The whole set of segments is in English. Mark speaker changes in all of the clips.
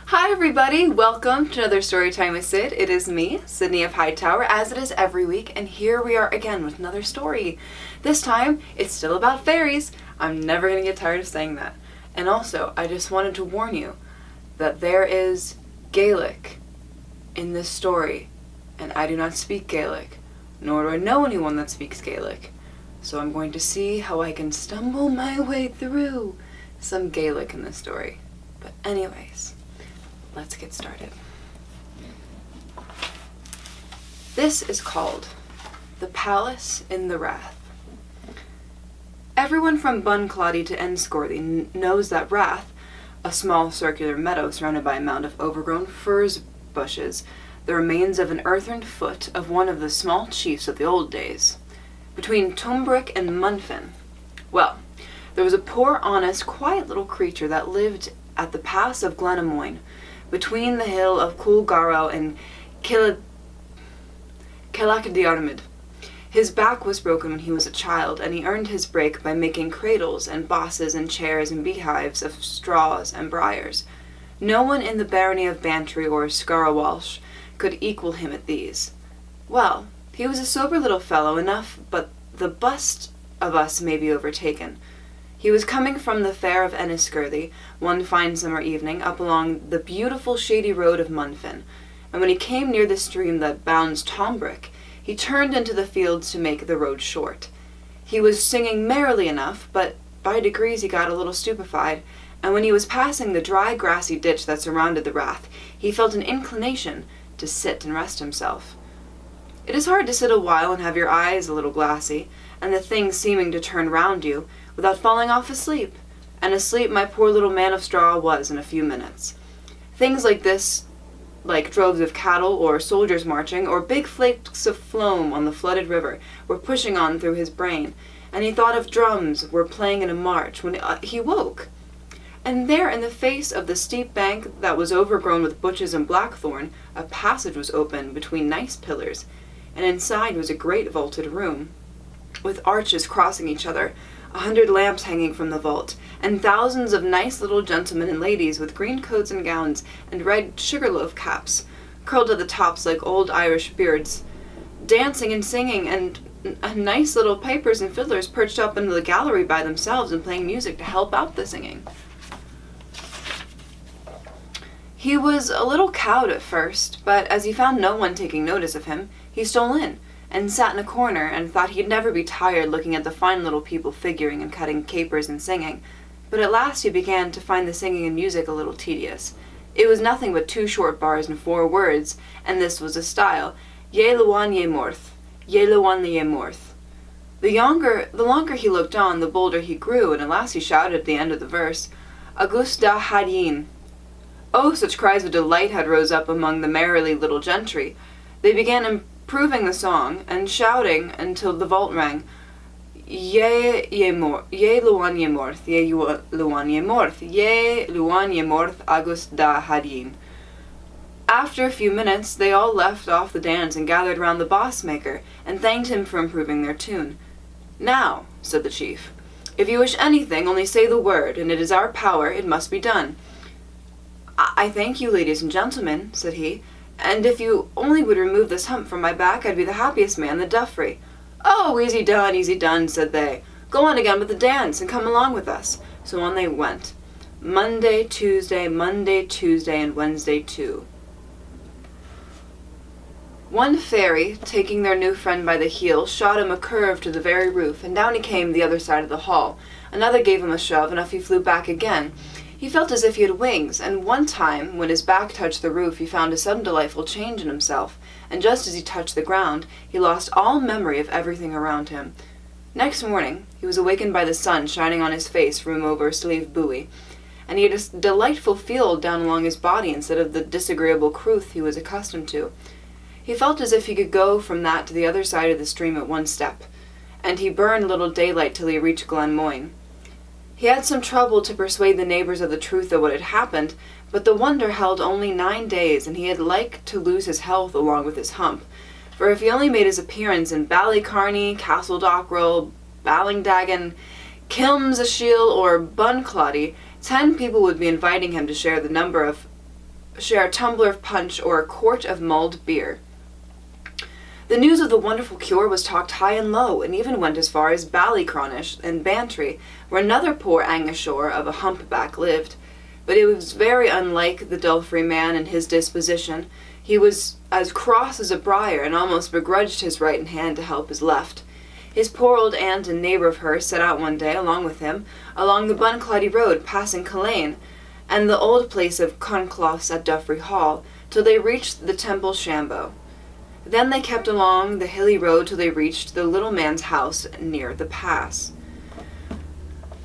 Speaker 1: Hi everybody, welcome to another Storytime with Sid. It is me, Sidney of Hightower, as it is every week, and here we are again with another story. This time, it's still about fairies. I'm never going to get tired of saying that. And also, I just wanted to warn you that there is Gaelic in this story, and I do not speak Gaelic, nor do I know anyone that speaks Gaelic. So I'm going to see how I can stumble my way through some Gaelic in this story. But anyways, let's get started. This is called The Palace in the Rath. Everyone from Buncloddy to Enniscorthy knows that Rath, a small circular meadow surrounded by a mound of overgrown furze bushes, the remains of an earthen foot of one of the small chiefs of the old days. Between Tumbrick and Munfin, well, there was a poor, honest, quiet little creature that lived at the pass of Glenamoyne, between the hill of Coolgarrow and Kilacadiarmid. His back was broken when he was a child, and he earned his break by making cradles and bosses and chairs and beehives of straws and briars. No one in the barony of Bantry or Scarawalsh could equal him at these. Well, he was a sober little fellow enough, but the bust of us may be overtaken. He was coming from the fair of Enniscorthy one fine summer evening up along the beautiful shady road of Munfin, and when he came near the stream that bounds Tumbrick, he turned into the fields to make the road short. He was singing merrily enough, but by degrees he got a little stupefied, and when he was passing the dry grassy ditch that surrounded the Rath, he felt an inclination to sit and rest himself. It is hard to sit a while and have your eyes a little glassy, and the things seeming to turn round you, without falling off asleep, and asleep my poor little man of straw was in a few minutes. Things like this, like droves of cattle, or soldiers marching, or big flakes of foam on the flooded river, were pushing on through his brain, and he thought of drums were playing in a march when he woke. And there in the face of the steep bank that was overgrown with bushes and blackthorn, a passage was open between nice pillars, and inside was a great vaulted room, with arches crossing each other, 100 lamps hanging from the vault, and thousands of nice little gentlemen and ladies with green coats and gowns and red sugar-loaf caps, curled at the tops like old Irish beards, dancing and singing, and nice little pipers and fiddlers perched up in the gallery by themselves and playing music to help out the singing. He was a little cowed at first, but as he found no one taking notice of him, he stole in, and sat in a corner, and thought he'd never be tired looking at the fine little people figuring and cutting capers and singing. But at last he began to find the singing and music a little tedious. It was nothing but 2 short bars and 4 words, and this was a style: Ye Luan ye Morth, Ye Luan ye Morth. The longer he looked on, the bolder he grew, and at last he shouted at the end of the verse, Agus da Hadyin. Oh, such cries of delight had rose up among the merrily little gentry. They began improving the song, and shouting until the vault rang, Ye Luan ye Morth, Ye Luan ye Morth, Ye Luan ye Morth, Agus da Hadyin. After a few minutes, they all left off the dance and gathered round the boss-maker, and thanked him for improving their tune. Now, said the chief, if you wish anything, only say the word, and it is our power, it must be done. I thank you, ladies and gentlemen, said he, and if you only would remove this hump from my back, I'd be the happiest man in the Duffrey. Oh, easy done, said they. Go on again with the dance, and come along with us. So on they went. Monday, Tuesday, and Wednesday too. One fairy, taking their new friend by the heel, shot him a curve to the very roof, and down he came the other side of the hall. Another gave him a shove, and off he flew back again. He felt as if he had wings, and one time, when his back touched the roof, he found a sudden delightful change in himself, and just as he touched the ground, he lost all memory of everything around him. Next morning, he was awakened by the sun shining on his face from over a slave buoy, and he had a delightful feel down along his body instead of the disagreeable crouth he was accustomed to. He felt as if he could go from that to the other side of the stream at one step, and he burned a little daylight till he reached Glenmoyne. He had some trouble to persuade the neighbours of the truth of what had happened, but the wonder held only 9 days, and he had like to lose his health along with his hump, for if he only made his appearance in Ballycarney, Castledockrell, Ballingdagan, Kilmsashiel, or Buncloddy, 10 people would be inviting him to share the number of share a tumbler of punch or a quart of mulled beer. The news of the wonderful cure was talked high and low, and even went as far as Ballycronish and Bantry, where another poor Angashore of a humpback lived. But it was very unlike the Dulfrey man in his disposition. He was as cross as a briar, and almost begrudged his right hand to help his left. His poor old aunt and neighbour of hers set out one day, along with him, along the Bunclody road, passing Culzean, and the old place of Concloths at Duffrey Hall, till they reached the Temple Shambo. Then they kept along the hilly road till they reached the little man's house near the pass.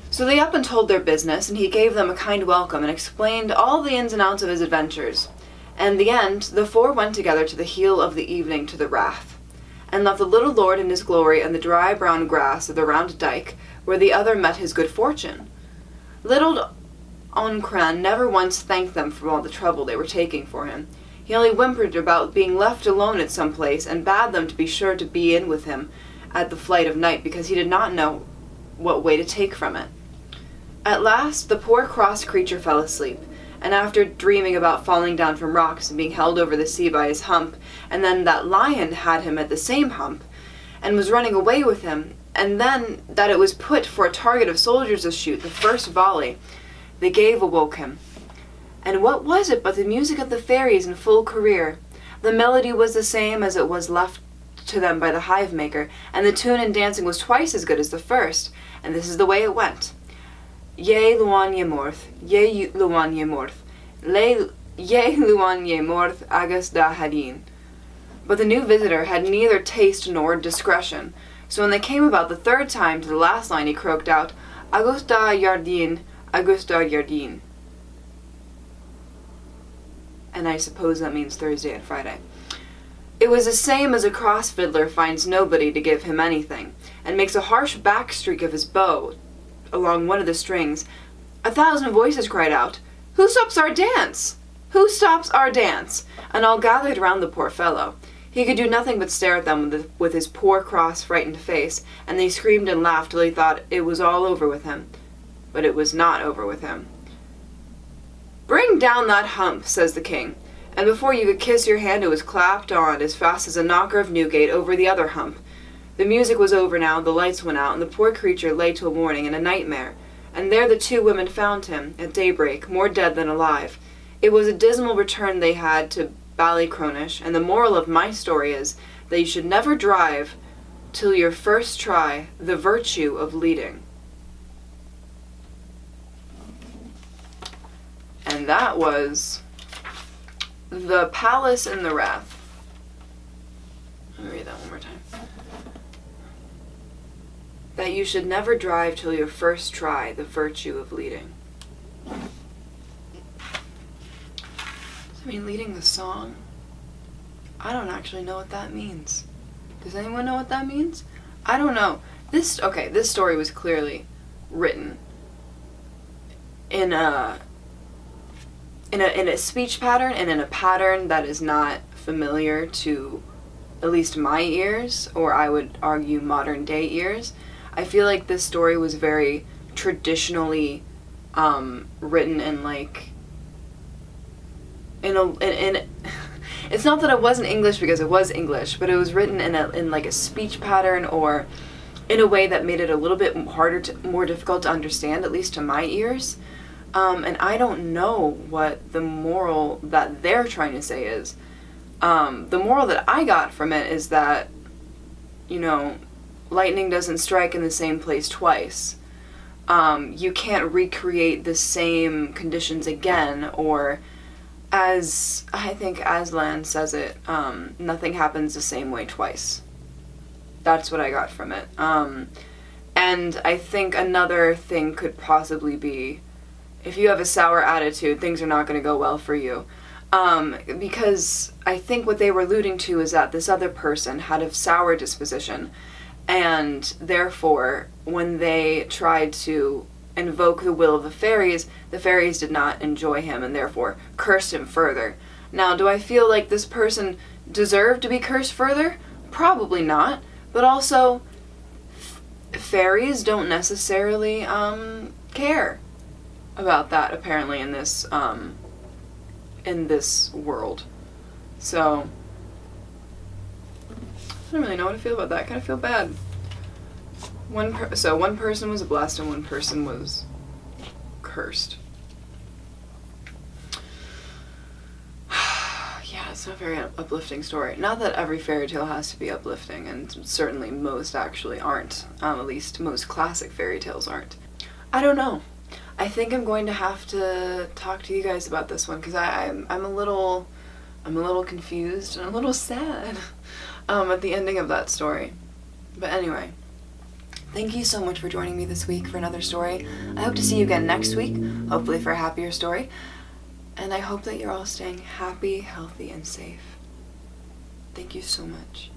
Speaker 1: So they up and told their business, and he gave them a kind welcome, and explained all the ins and outs of his adventures. And in the end, the four went together to the heel of the evening to the Rath, and left the little lord in his glory and the dry brown grass of the round dyke, where the other met his good fortune. Little Oncran never once thanked them for all the trouble they were taking for him. He only whimpered about being left alone at some place, and bade them to be sure to be in with him at the flight of night, because he did not know what way to take from it. At last the poor cross creature fell asleep, and after dreaming about falling down from rocks and being held over the sea by his hump, and then that lion had him at the same hump, and was running away with him, and then that it was put for a target of soldiers to shoot the first volley, the gave awoke him. And what was it but the music of the fairies in full career? The melody was the same as it was left to them by the hive maker, and the tune and dancing was twice as good as the first, and this is the way it went. Ye luan ye morth, ye luan ye morth, ye luan ye morth agus da hadin. But the new visitor had neither taste nor discretion, so when they came about the third time to the last line he croaked out, Augusta Yardin, Augusta Yardin. And I suppose that means Thursday and Friday. It was the same as a cross fiddler finds nobody to give him anything, and makes a harsh backstreak of his bow along one of the strings. 1,000 voices cried out, "Who stops our dance? Who stops our dance?" And all gathered round the poor fellow. He could do nothing but stare at them with his poor cross frightened face, and they screamed and laughed till he thought it was all over with him. But it was not over with him. "Bring down that hump," says the king, and before you could kiss your hand it was clapped on as fast as a knocker of Newgate over the other hump. The music was over now, the lights went out, and the poor creature lay till morning in a nightmare, and there the two women found him, at daybreak, more dead than alive. It was a dismal return they had to Ballycronish, and the moral of my story is that you should never drive till you first try the virtue of leading. And that was The Palace in the Rath. Let me read that one more time. That you should never drive till you first try the virtue of leading. I mean, leading the song? I don't actually know what that means. Does anyone know what that means? I don't know. This story was clearly written in a speech pattern and in a pattern that is not familiar to at least my ears, or I would argue modern day ears. I feel like this story was very traditionally written in it's not that it wasn't English, because it was English, but it was written in a speech pattern, or in a way that made it a little bit more difficult to understand, at least to my ears. And I don't know what the moral that they're trying to say is. The moral that I got from it is that, lightning doesn't strike in the same place twice. You can't recreate the same conditions again, or as I think Aslan says it, nothing happens the same way twice. That's what I got from it. And I think another thing could possibly be, if you have a sour attitude, things are not going to go well for you. Because I think what they were alluding to is that this other person had a sour disposition, and therefore, when they tried to invoke the will of the fairies did not enjoy him, and therefore cursed him further. Now, do I feel like this person deserved to be cursed further? Probably not. But also, fairies don't necessarily care about that, apparently, in this in this world. So, I don't really know how to feel about that. I kind of feel bad. So one person was blessed and one person was cursed. Yeah, it's not a very uplifting story. Not that every fairy tale has to be uplifting, and certainly most actually aren't. At least most classic fairy tales aren't. I don't know. I think I'm going to have to talk to you guys about this one because I'm a little confused and a little sad at the ending of that story. But anyway, thank you so much for joining me this week for another story. I hope to see you again next week, hopefully for a happier story. And I hope that you're all staying happy, healthy, and safe. Thank you so much.